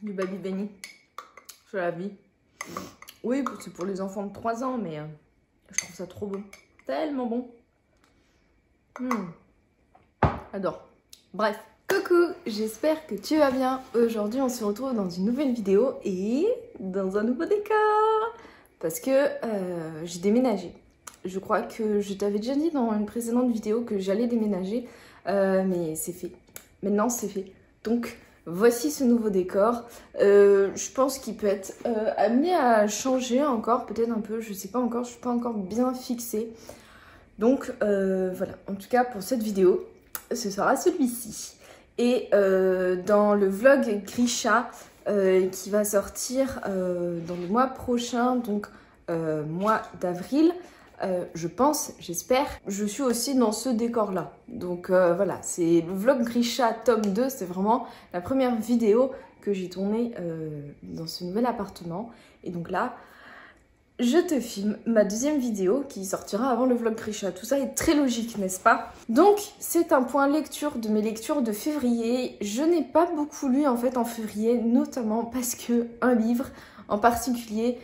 Du Baby Benny. Je la vis. Oui, c'est pour les enfants de 3 ans, mais je trouve ça trop bon. Tellement bon. J'adore. Bref. Coucou, j'espère que tu vas bien. Aujourd'hui, on se retrouve dans une nouvelle vidéo et dans un nouveau décor. Parce que j'ai déménagé. Je crois que je t'avais déjà dit dans une précédente vidéo que j'allais déménager. Mais c'est fait. Maintenant, c'est fait. Donc, voici ce nouveau décor. Je pense qu'il peut être amené à changer encore, peut-être un peu. Je sais pas encore, je suis pas encore bien fixée. Donc, voilà. En tout cas, pour cette vidéo, ce sera celui-ci. Et dans le vlog Grisha qui va sortir dans le mois prochain, donc mois d'avril, je pense, j'espère, je suis aussi dans ce décor là. Donc voilà, c'est le vlog Grisha tome 2, c'est vraiment la première vidéo que j'ai tournée dans ce nouvel appartement. Et donc là, je te filme ma deuxième vidéo qui sortira avant le vlog Grisha. Tout ça est très logique, n'est-ce pas? Donc, c'est un point lecture de mes lectures de février. Je n'ai pas beaucoup lu en fait en février, notamment parce que un livre en particulier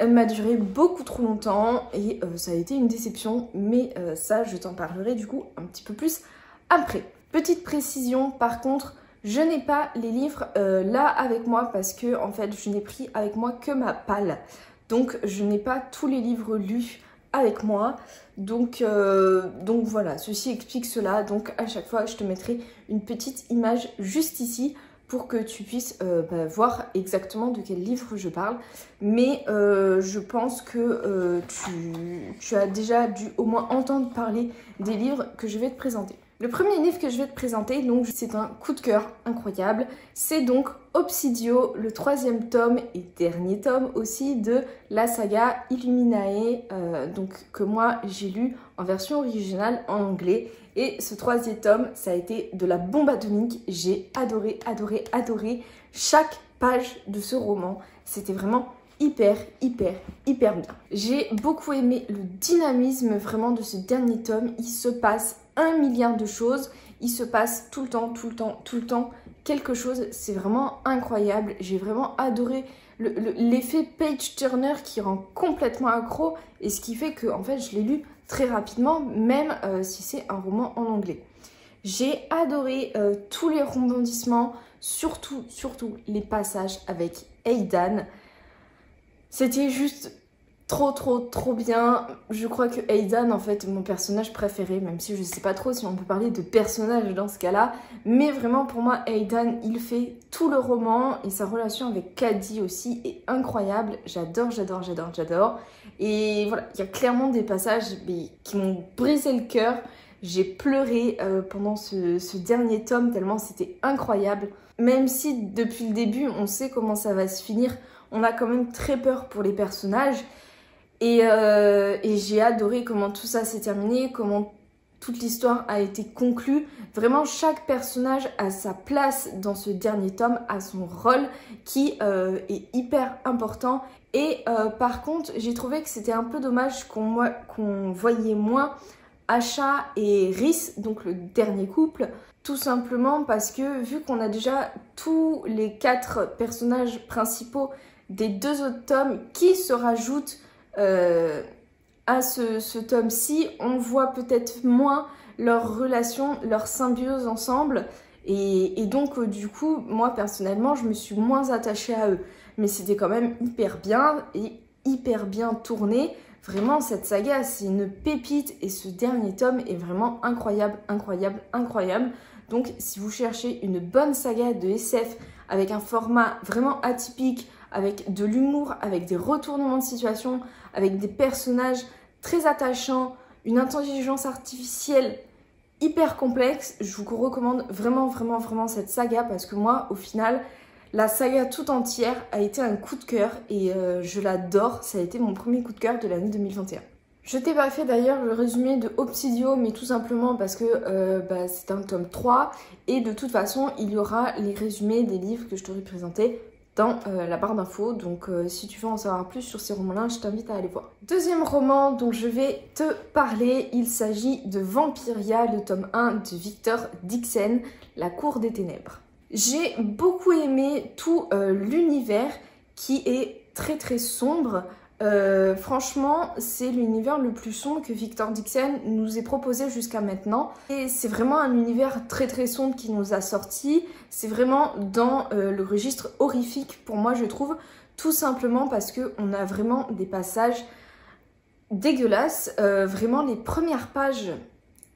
m'a duré beaucoup trop longtemps et ça a été une déception. Mais ça, je t'en parlerai du coup un petit peu plus après. Petite précision, par contre, je n'ai pas les livres là avec moi parce que en fait, je n'ai pris avec moi que ma palle. Donc je n'ai pas tous les livres lus avec moi, donc voilà, ceci explique cela. Donc à chaque fois je te mettrai une petite image juste ici pour que tu puisses voir exactement de quel livre je parle. Mais je pense que tu as déjà dû au moins entendre parler des livres que je vais te présenter. Le premier livre que je vais te présenter, donc c'est un coup de cœur incroyable. C'est donc Obsidio, le 3e tome et dernier tome aussi de la saga Illuminae, donc que moi j'ai lu en version originale en anglais. Et ce 3e tome, ça a été de la bombe atomique. J'ai adoré, adoré, adoré chaque page de ce roman. C'était vraiment hyper bien. J'ai beaucoup aimé le dynamisme vraiment de ce dernier tome. Il se passe 1 milliard de choses, il se passe tout le temps quelque chose. C'est vraiment incroyable. J'ai vraiment adoré l'effet page turner qui rend complètement accro et ce qui fait que en fait je l'ai lu très rapidement, même si c'est un roman en anglais. J'ai adoré tous les rebondissements, surtout les passages avec Aidan. C'était juste trop bien. Je crois que Aidan, en fait, est mon personnage préféré, même si je sais pas trop si on peut parler de personnage dans ce cas-là. Mais vraiment, pour moi, Aidan, il fait tout le roman et sa relation avec Caddy aussi est incroyable. J'adore. Et voilà, il y a clairement des passages qui m'ont brisé le cœur. J'ai pleuré pendant ce dernier tome tellement c'était incroyable. Même si depuis le début, on sait comment ça va se finir, on a quand même très peur pour les personnages. Et j'ai adoré comment tout ça s'est terminé, comment toute l'histoire a été conclue. Vraiment, chaque personnage a sa place dans ce dernier tome, a son rôle qui est hyper important. Et par contre, j'ai trouvé que c'était un peu dommage qu'on voyait moins Asha et Rhys, donc le dernier couple. Tout simplement parce que vu qu'on a déjà tous les 4 personnages principaux des 2 autres tomes qui se rajoutent à ce tome-ci, on voit peut-être moins leur relation, leur symbiose ensemble. Et donc, du coup, moi, personnellement, je me suis moins attachée à eux. Mais c'était quand même hyper bien et hyper bien tourné. Vraiment, cette saga, c'est une pépite. Et ce dernier tome est vraiment incroyable. Donc, si vous cherchez une bonne saga de SF avec un format vraiment atypique, avec de l'humour, avec des retournements de situation, avec des personnages très attachants, une intelligence artificielle hyper complexe, je vous recommande vraiment cette saga parce que moi, au final, la saga tout entière a été un coup de cœur et je l'adore. Ça a été mon premier coup de cœur de l'année 2021. Je t'ai pas fait d'ailleurs le résumé de Obsidio, mais tout simplement parce que c'est un tome 3 et de toute façon, il y aura les résumés des livres que je t'aurais présentés dans la barre d'infos. Donc si tu veux en savoir plus sur ces romans-là, je t'invite à aller voir. Deuxième roman dont je vais te parler, il s'agit de Vampiria, le tome 1 de Victor Dixon, La Cour des Ténèbres. J'ai beaucoup aimé tout l'univers qui est très très sombre. Franchement, c'est l'univers le plus sombre que Victor Dixon nous ait proposé jusqu'à maintenant. Et c'est vraiment un univers très très sombre qui nous a sorti. C'est vraiment dans le registre horrifique pour moi, je trouve. Tout simplement parce qu'on a vraiment des passages dégueulasses. Vraiment, les premières pages,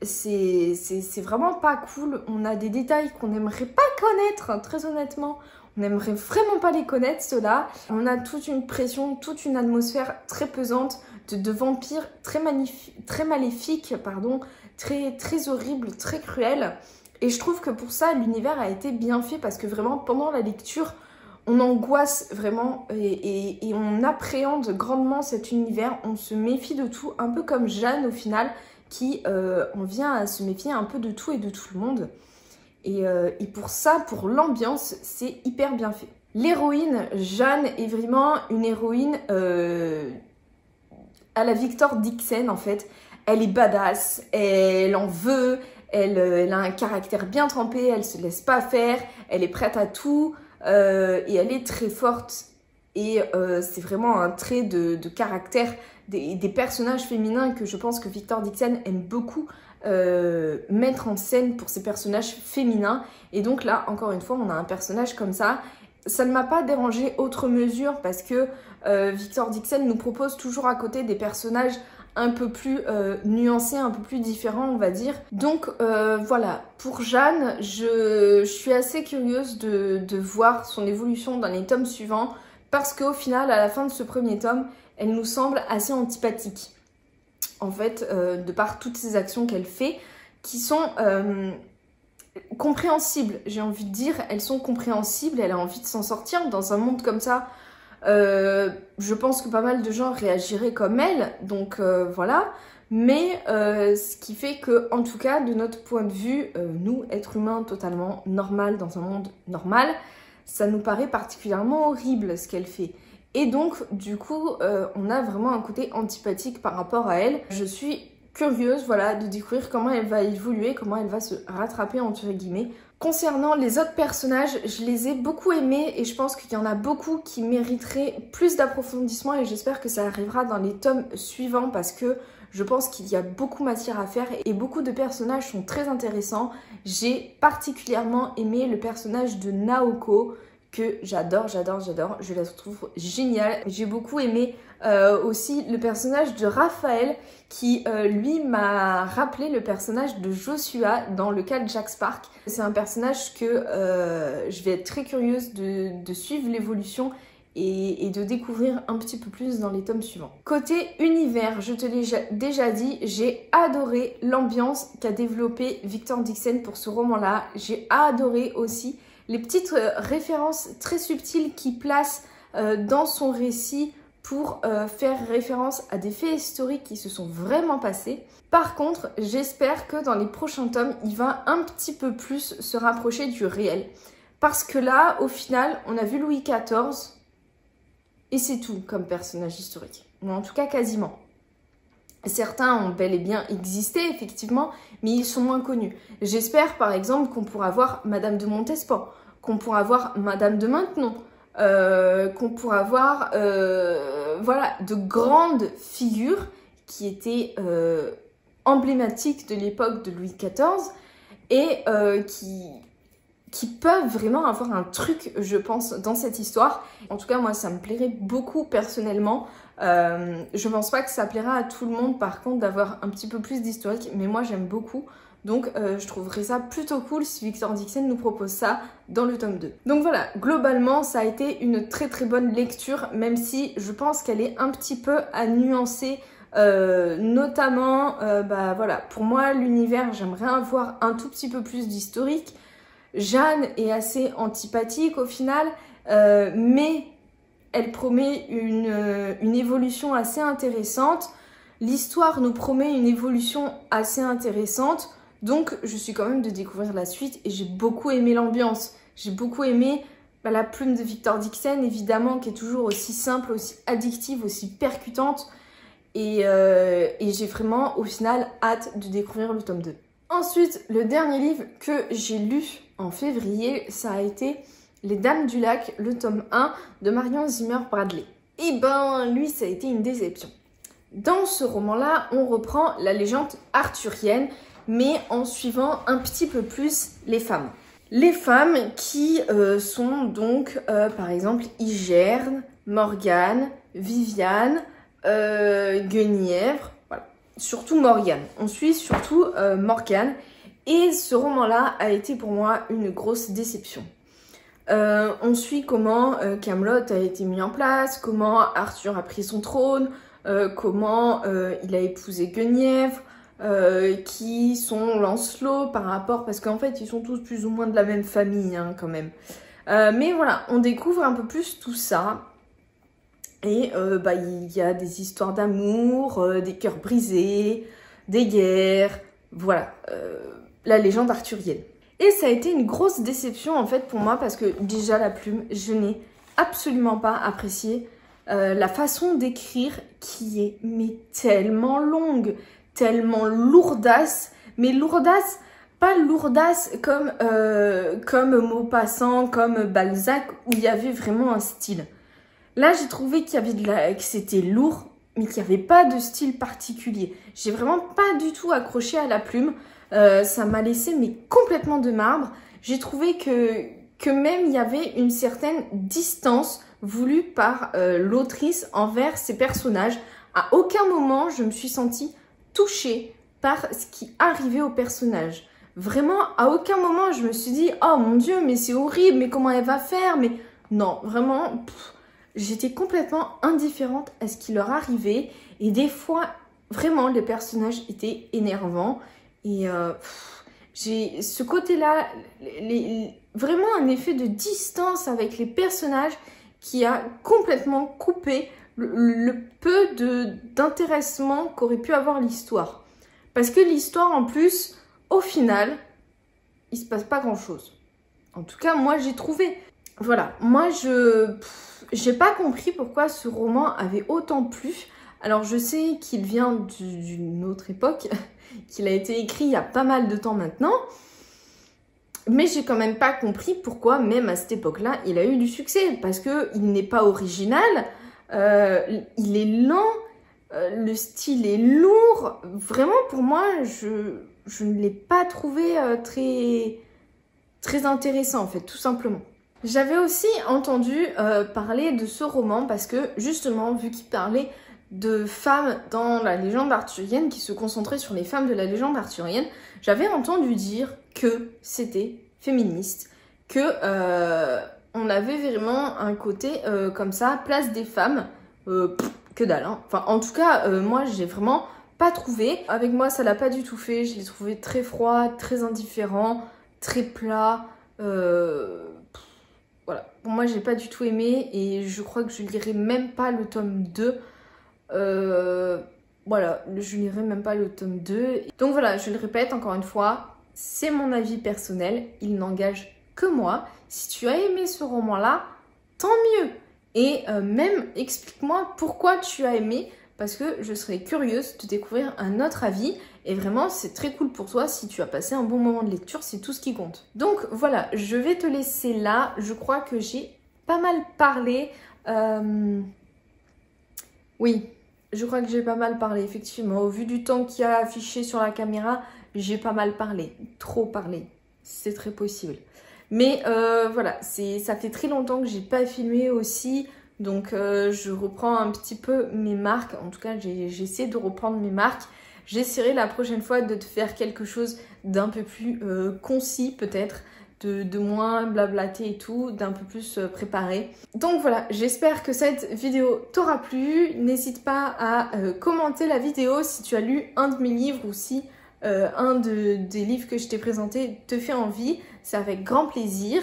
c'est vraiment pas cool. On a des détails qu'on n'aimerait pas connaître, très honnêtement. On n'aimerait vraiment pas les connaître, ceux-là. On a toute une pression, toute une atmosphère très pesante de vampires très maléfiques, pardon, très horribles, très cruels. Et je trouve que pour ça, l'univers a été bien fait parce que vraiment, pendant la lecture, on angoisse vraiment et on appréhende grandement cet univers. On se méfie de tout, un peu comme Jeanne au final, qui en vient à se méfier un peu de tout et de tout le monde. Et pour ça, pour l'ambiance, c'est hyper bien fait. L'héroïne, Jeanne, est vraiment une héroïne à la Victor Dixon en fait. Elle est badass, elle en veut, elle a un caractère bien trempé, elle se laisse pas faire, elle est prête à tout et elle est très forte. Et c'est vraiment un trait de caractère des personnages féminins que je pense que Victor Dixon aime beaucoup mettre en scène pour ses personnages féminins. Et donc là, encore une fois, on a un personnage comme ça. Ça ne m'a pas dérangé outre mesure parce que Victor Dixon nous propose toujours à côté des personnages un peu plus nuancés, un peu plus différents, on va dire. Donc voilà, pour Jeanne, je suis assez curieuse de voir son évolution dans les tomes suivants parce qu'au final, à la fin de ce premier tome, elle nous semble assez antipathique. En fait, de par toutes ces actions qu'elle fait, qui sont compréhensibles, j'ai envie de dire, elles sont compréhensibles, elle a envie de s'en sortir dans un monde comme ça. Je pense que pas mal de gens réagiraient comme elle, donc voilà. Mais ce qui fait que, en tout cas, de notre point de vue, nous, êtres humains totalement normal dans un monde normal, ça nous paraît particulièrement horrible ce qu'elle fait. Et donc, du coup, on a vraiment un côté antipathique par rapport à elle. Je suis curieuse, voilà, de découvrir comment elle va évoluer, comment elle va se rattraper, entre guillemets. Concernant les autres personnages, je les ai beaucoup aimés et je pense qu'il y en a beaucoup qui mériteraient plus d'approfondissement et j'espère que ça arrivera dans les tomes suivants parce que je pense qu'il y a beaucoup matière à faire et beaucoup de personnages sont très intéressants. J'ai particulièrement aimé le personnage de Naoko, que j'adore, je la trouve géniale. J'ai beaucoup aimé aussi le personnage de Raphaël qui lui m'a rappelé le personnage de Joshua dans le cas de Jack Spark. C'est un personnage que je vais être très curieuse de suivre l'évolution et de découvrir un petit peu plus dans les tomes suivants. Côté univers, je te l'ai déjà dit, j'ai adoré l'ambiance qu'a développé Victor Dixon pour ce roman-là. J'ai adoré aussi les petites références très subtiles qu'il place dans son récit pour faire référence à des faits historiques qui se sont vraiment passés. Par contre, j'espère que dans les prochains tomes, il va un petit peu plus se rapprocher du réel. Parce que là, au final, on a vu Louis XIV et c'est tout comme personnage historique. Ou en tout cas, quasiment. Certains ont bel et bien existé, effectivement, mais ils sont moins connus. J'espère, par exemple, qu'on pourra voir Madame de Montespan, qu'on pourra voir Madame de Maintenon, qu'on pourra voir voilà, de grandes figures qui étaient emblématiques de l'époque de Louis XIV et qui peuvent vraiment avoir un truc, je pense, dans cette histoire. En tout cas, moi, ça me plairait beaucoup personnellement. Je pense pas que ça plaira à tout le monde, par contre, d'avoir un petit peu plus d'historique, mais moi, j'aime beaucoup. Donc, je trouverais ça plutôt cool si Victor Dixon nous propose ça dans le tome 2. Donc voilà, globalement, ça a été une très très bonne lecture, même si je pense qu'elle est un petit peu à nuancer. Notamment, bah voilà, pour moi, l'univers, j'aimerais avoir un tout petit peu plus d'historique. Jeanne est assez antipathique au final, mais elle promet une évolution assez intéressante. L'histoire nous promet une évolution assez intéressante, donc je suis quand même de découvrir la suite et j'ai beaucoup aimé l'ambiance. J'ai beaucoup aimé la plume de Victor Dixon, évidemment, qui est toujours aussi simple, aussi addictive, aussi percutante. Et j'ai vraiment, au final, hâte de découvrir le tome 2. Ensuite, le dernier livre que j'ai lu en février, ça a été Les Dames du Lac, le tome 1 de Marion Zimmer Bradley. Et ben, lui, ça a été une déception. Dans ce roman-là, on reprend la légende arthurienne, mais en suivant un petit peu plus les femmes. Les femmes qui sont donc, par exemple, Igerne, Morgane, Viviane, Guenièvre, voilà. Surtout Morgane. On suit surtout Morgane. Et ce roman-là a été pour moi une grosse déception. On suit comment Camelot a été mis en place, comment Arthur a pris son trône, comment il a épousé Guenièvre, qui sont Lancelot par rapport, parce qu'en fait ils sont tous plus ou moins de la même famille hein, quand même. Mais voilà, on découvre un peu plus tout ça. Et il y a des histoires d'amour, des cœurs brisés, des guerres, voilà, la légende arthurienne. Et ça a été une grosse déception en fait pour moi parce que déjà la plume, je n'ai absolument pas apprécié la façon d'écrire qui est mais tellement longue, tellement lourdasse, mais lourdasse, pas lourdasse comme Maupassant, comme Balzac où il y avait vraiment un style. Là j'ai trouvé qu'il y avait que c'était lourd mais qu'il n'y avait pas de style particulier. J'ai vraiment pas du tout accroché à la plume. Ça m'a laissé mais complètement de marbre. J'ai trouvé que même il y avait une certaine distance voulue par l'autrice envers ses personnages. À aucun moment je me suis sentie touchée par ce qui arrivait au personnage. Vraiment, à aucun moment je me suis dit « Oh mon Dieu, mais c'est horrible, mais comment elle va faire ?» Mais non, vraiment, j'étais complètement indifférente à ce qui leur arrivait. Et des fois, vraiment, les personnages étaient énervants. Et j'ai ce côté-là, vraiment un effet de distance avec les personnages qui a complètement coupé le peu d'intéressement qu'aurait pu avoir l'histoire. Parce que l'histoire, en plus, au final, il se passe pas grand-chose. En tout cas, moi, j'ai trouvé. Voilà, moi, j'ai pas compris pourquoi ce roman avait autant plu. Alors, je sais qu'il vient d'une autre époque, qu'il a été écrit il y a pas mal de temps maintenant. Mais j'ai quand même pas compris pourquoi, même à cette époque-là, il a eu du succès. Parce qu'il n'est pas original, il est lent, le style est lourd. Vraiment, pour moi, je ne l'ai pas trouvé très intéressant, en fait, tout simplement. J'avais aussi entendu parler de ce roman parce que, justement, vu qu'il parlait de femmes dans la légende arthurienne, qui se concentrait sur les femmes de la légende arthurienne, j'avais entendu dire que c'était féministe, que on avait vraiment un côté comme ça, place des femmes, que dalle, hein. Enfin, en tout cas, moi, j'ai vraiment pas trouvé. Avec moi, ça l'a pas du tout fait. Je l'ai trouvé très froid, très indifférent, très plat. Voilà. Pour moi, j'ai pas du tout aimé et je crois que je lirai même pas le tome 2. Voilà, je lirai même pas le tome 2. Donc voilà, je le répète encore une fois, c'est mon avis personnel. Il n'engage que moi. Si tu as aimé ce roman-là, tant mieux. Et même, explique-moi pourquoi tu as aimé, parce que je serais curieuse de découvrir un autre avis. Et vraiment, c'est très cool pour toi si tu as passé un bon moment de lecture, c'est tout ce qui compte. Donc voilà, je vais te laisser là. Je crois que j'ai pas mal parlé. Oui, je crois que j'ai pas mal parlé, effectivement. Au vu du temps qu'il y a affiché sur la caméra, j'ai pas mal parlé. Trop parlé. C'est très possible. Mais voilà, ça fait très longtemps que j'ai pas filmé aussi. Donc je reprends un petit peu mes marques. En tout cas, j'essaie de reprendre mes marques. J'essaierai la prochaine fois de te faire quelque chose d'un peu plus concis peut-être. De moins blablater et tout, d'un peu plus préparé. Donc voilà, j'espère que cette vidéo t'aura plu. N'hésite pas à commenter la vidéo si tu as lu un de mes livres ou si un des livres que je t'ai présenté te fait envie. C'est avec grand plaisir.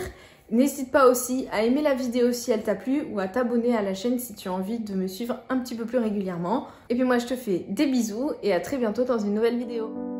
N'hésite pas aussi à aimer la vidéo si elle t'a plu ou à t'abonner à la chaîne si tu as envie de me suivre un petit peu plus régulièrement. Et puis moi je te fais des bisous et à très bientôt dans une nouvelle vidéo.